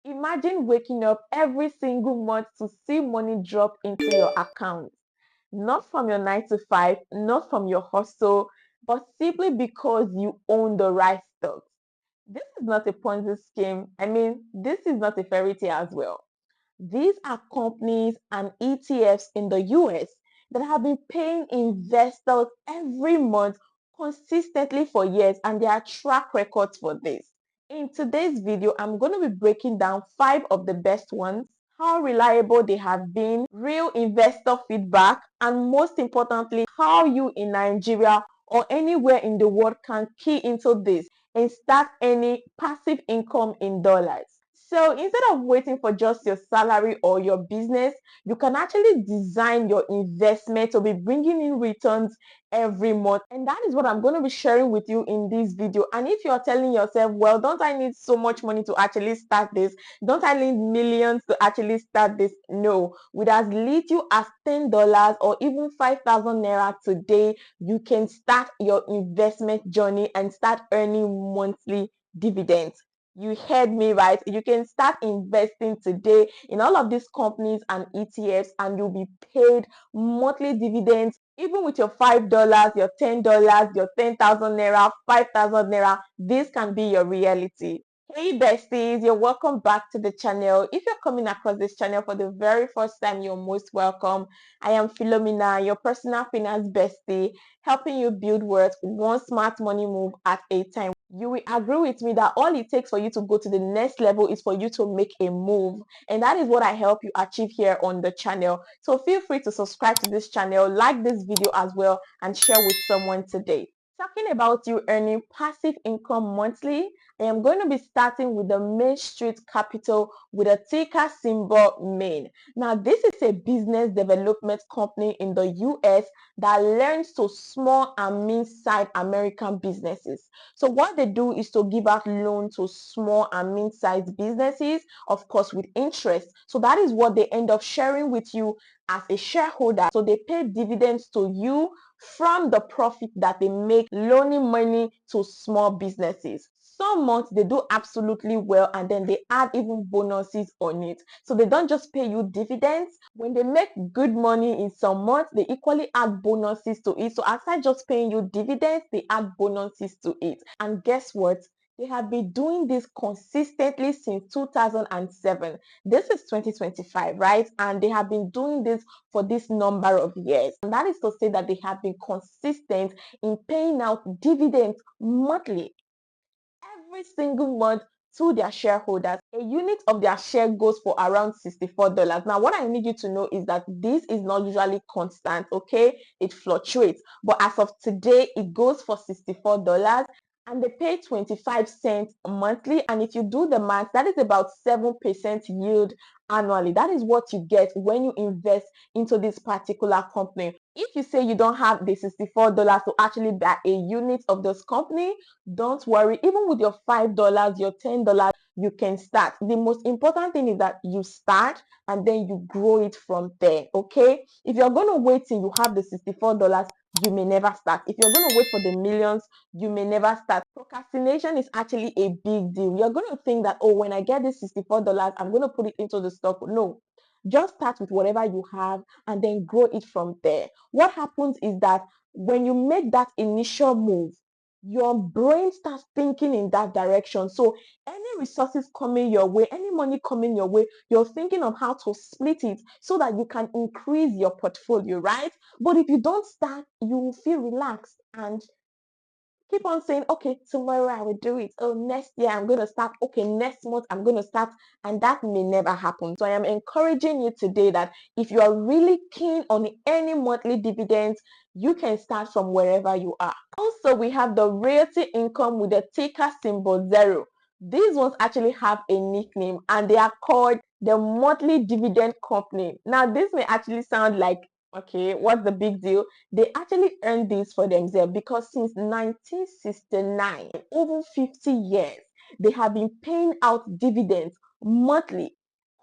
Imagine waking up every single month to see money drop into your account. Not from your 9 to 5, not from your hustle, but simply because you own the right stocks. This is not a Ponzi scheme. This is not a fairy tale as well. These are companies and ETFs in the US that have been paying investors every month consistently for years, and there are track records for this. In today's video, I'm going to be breaking down 5 of the best ones, how reliable they have been, real investor feedback, and most importantly, how you in Nigeria or anywhere in the world can key into this and start earning passive income in dollars. So instead of waiting for just your salary or your business, you can actually design your investment to be bringing in returns every month. And that is what I'm going to be sharing with you in this video. And if you're telling yourself, well, don't I need so much money to actually start this? Don't I need millions to actually start this? No, with as little as $10 or even 5,000 naira today, you can start your investment journey and start earning monthly dividends. You heard me right. You can start investing today in all of these companies and ETFs, and you'll be paid monthly dividends, even with your $5, your $10, your 10,000 naira, 5,000 naira. This can be your reality. Hey besties, you're welcome back to the channel. If you're coming across this channel for the very first time, you're most welcome. I am Philomena, your personal finance bestie, helping you build wealth one smart money move at a time. You will agree with me that all it takes for you to go to the next level is for you to make a move, and that is what I help you achieve here on the channel. So feel free to subscribe to this channel, like this video as well, and share with someone today. Talking about you earning passive income monthly, I am going to be starting with the Main Street Capital with a ticker symbol MAIN. Now, this is a business development company in the US that lends to small and mid-sized American businesses. So what they do is to give out loans to small and mid-sized businesses, of course, with interest. So that is what they end up sharing with you as a shareholder. So they pay dividends to you from the profit that they make loaning money to small businesses. Some months they do absolutely well, and then they add even bonuses on it. So they don't just pay you dividends. When they make good money in some months, they equally add bonuses to it. So aside just paying you dividends, they add bonuses to it. And guess what? They have been doing this consistently since 2007. This is 2025, right? And they have been doing this for this number of years. And that is to say that they have been consistent in paying out dividends monthly, every single month, to their shareholders. A unit of their share goes for around $64. Now, what I need you to know is that this is not usually constant, okay? It fluctuates. But as of today, it goes for $64, and they pay 25 cents monthly. And if you do the math, that is about 7% yield annually. That is what you get when you invest into this particular company. If you say you don't have the $64 to actually buy a unit of this company, don't worry. Even with your $5, your $10, you can start. The most important thing is that you start and then you grow it from there. Okay. If you're going to wait till you have the $64, you may never start. If you're going to wait for the millions, you may never start. Procrastination is actually a big deal. You're going to think that, oh, when I get this $64, I'm going to put it into the stock. No, just start with whatever you have and then grow it from there. What happens is that when you make that initial move, your brain starts thinking in that direction. So any resources coming your way, any money coming your way, you're thinking of how to split it so that you can increase your portfolio, right? But if you don't start, you will feel relaxed and keep on saying, okay, tomorrow I will do it. Oh, next year I'm going to start. Okay, next month I'm going to start. And that may never happen. So I am encouraging you today that if you are really keen on any monthly dividends, you can start from wherever you are. Also, we have the realty income with the ticker symbol 0. These ones actually have a nickname and they are called the monthly dividend company. Now, this may actually sound like, okay, what's the big deal? They actually earned this for themselves because since 1969, over 50 years, they have been paying out dividends monthly,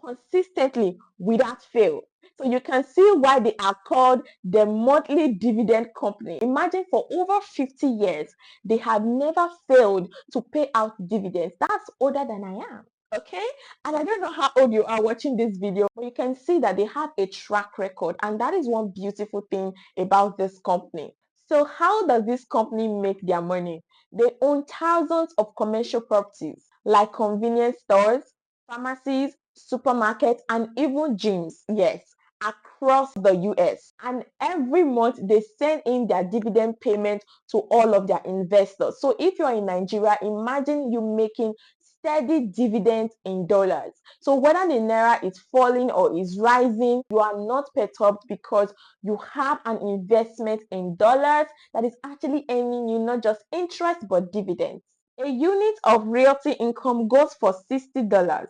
consistently, without fail. So you can see why they are called the monthly dividend company. Imagine for over 50 years, they have never failed to pay out dividends. That's older than I am. Okay, and I don't know how old you are watching this video, but you can see that they have a track record, and that is one beautiful thing about this company. So how does this company make their money? They own thousands of commercial properties like convenience stores, pharmacies, supermarkets, and even gyms, yes, across the US. And every month they send in their dividend payment to all of their investors. So if you're in Nigeria, imagine you making steady dividends in dollars. So whether the naira is falling or is rising, you are not perturbed because you have an investment in dollars that is actually earning you not just interest but dividends. A unit of realty income goes for $60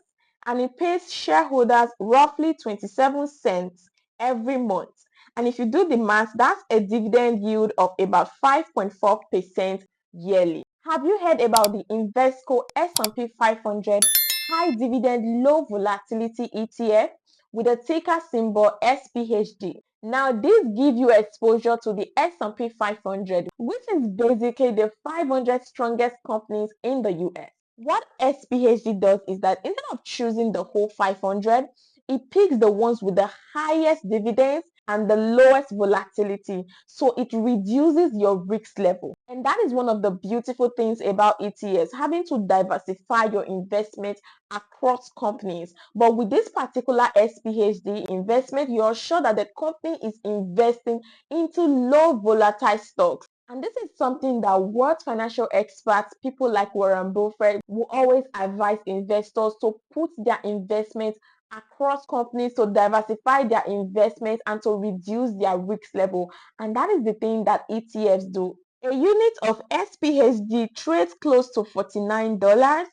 and it pays shareholders roughly 27 cents every month. And if you do the math, that's a dividend yield of about 5.4% yearly. Have you heard about the Invesco S&P 500 High Dividend Low Volatility ETF with a ticker symbol SPHD? Now, this gives you exposure to the S&P 500, which is basically the 500 strongest companies in the US. What SPHD does is that instead of choosing the whole 500, it picks the ones with the highest dividends and the lowest volatility, so it reduces your risk level. And that is one of the beautiful things about ETFs, having to diversify your investment across companies. But with this particular SPHD investment, you're sure that the company is investing into low volatile stocks. And this is something that world financial experts, people like Warren Buffett, will always advise investors to put their investments across companies, to diversify their investments and to reduce their risk level. And that is the thing that ETFs do. A unit of SPHD trades close to $49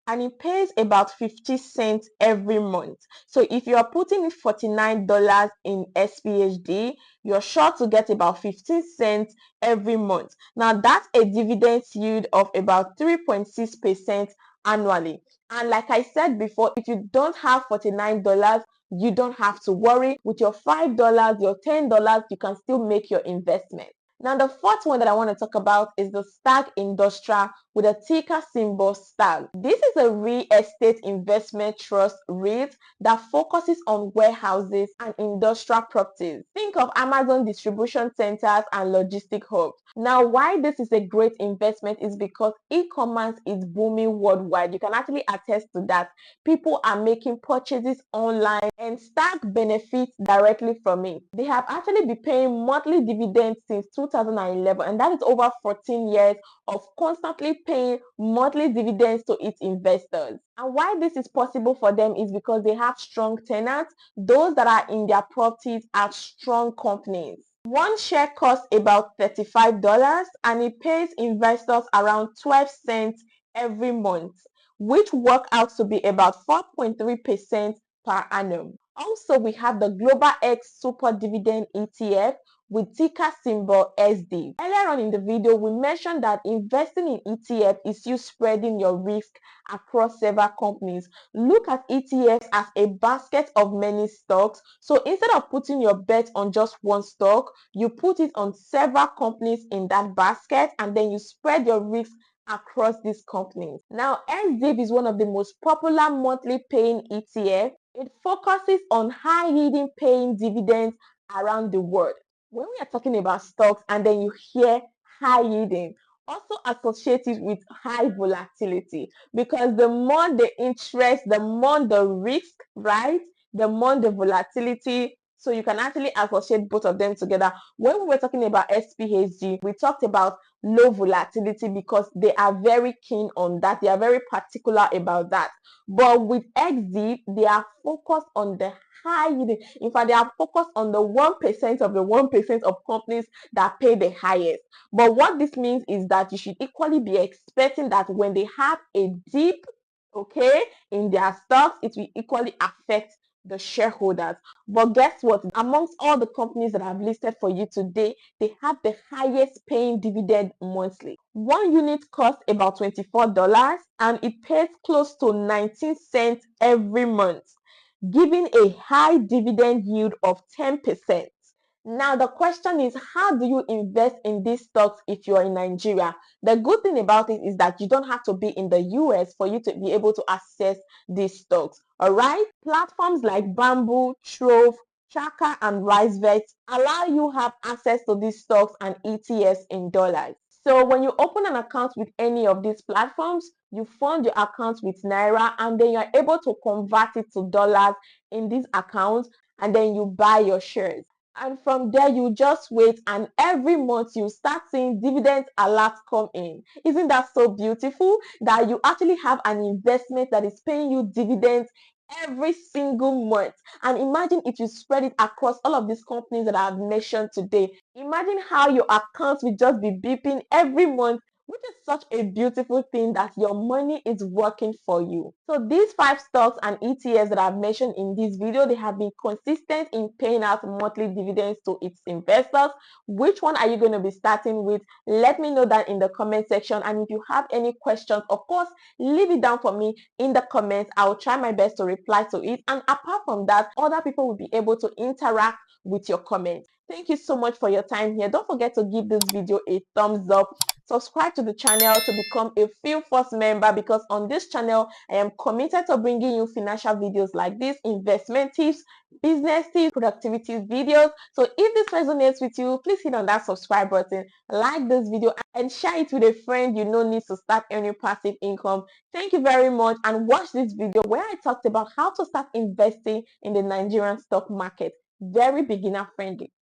and it pays about 50 cents every month. So if you are putting $49 in SPHD, you're sure to get about 15 cents every month. Now that's a dividend yield of about 3.6% annually. And like I said before, if you don't have $49, you don't have to worry. With your $5, your $10, you can still make your investment. Now, the fourth one that I want to talk about is the Stag Industrial with a ticker symbol STAG. This is a real estate investment trust REIT that focuses on warehouses and industrial properties. Think of Amazon distribution centers and logistic hubs. Now, why this is a great investment is because e-commerce is booming worldwide. You can actually attest to that. People are making purchases online and Stag benefits directly from it. They have actually been paying monthly dividends since 2011, and that is over 14 years of constantly paying monthly dividends to its investors. And why this is possible for them is because they have strong tenants. Those that are in their properties are strong companies. One share costs about $35 and it pays investors around 12 cents every month, which work out to be about 4.3% per annum. Also, we have the Global X Super Dividend ETF with ticker symbol SD. Earlier on in the video, we mentioned that investing in ETF is you spreading your risk across several companies. Look at ETFs as a basket of many stocks. So instead of putting your bet on just one stock, you put it on several companies in that basket and then you spread your risk across these companies. Now, SDIV is one of the most popular monthly paying ETF. It focuses on high yielding paying dividends around the world. When we are talking about stocks and then you hear high yielding, also associate it with high volatility, because the more the interest, the more the risk, right? The more the volatility. So you can actually associate both of them together. When we were talking about SPHG, we talked about low volatility because they are very keen on that. They are very particular about that. But with XZ, they are focused on the high yielding. In fact, they are focused on the 1% of the 1% of companies that pay the highest. But what this means is that you should equally be expecting that when they have a dip, okay, in their stocks, it will equally affect the shareholders. But guess what? Amongst all the companies that I've listed for you today, they have the highest paying dividend monthly. One unit costs about $24 and it pays close to 19 cents every month, giving a high dividend yield of 10%. Now, the question is, how do you invest in these stocks if you're in Nigeria? The good thing about it is that you don't have to be in the US for you to be able to access these stocks. All right? Platforms like Bamboo, Trove, Tracker, and RiseVet allow you have access to these stocks and ETFs in dollars. So when you open an account with any of these platforms, you fund your account with Naira and then you're able to convert it to dollars in these accounts and then you buy your shares. And from there, you just wait, and every month you start seeing dividend alerts come in. Isn't that so beautiful that you actually have an investment that is paying you dividends every single month? And imagine if you spread it across all of these companies that I've mentioned today. Imagine how your accounts will just be beeping every month, which is such a beautiful thing that your money is working for you. So these 5 stocks and ETFs that I've mentioned in this video, they have been consistent in paying out monthly dividends to its investors. Which one are you going to be starting with? Let me know that in the comment section. And if you have any questions, of course, leave it down for me in the comments. I'll try my best to reply to it. And apart from that, other people will be able to interact with your comments. Thank you so much for your time here. Don't forget to give this video a thumbs up. Subscribe to the channel to become a Feel First member, because on this channel I am committed to bringing you financial videos like this, investment tips, business tips, productivity videos. So if this resonates with you, please hit on that subscribe button, like this video, and share it with a friend you know needs to start earning passive income. Thank you very much, and watch this video where I talked about how to start investing in the Nigerian stock market. Very beginner friendly.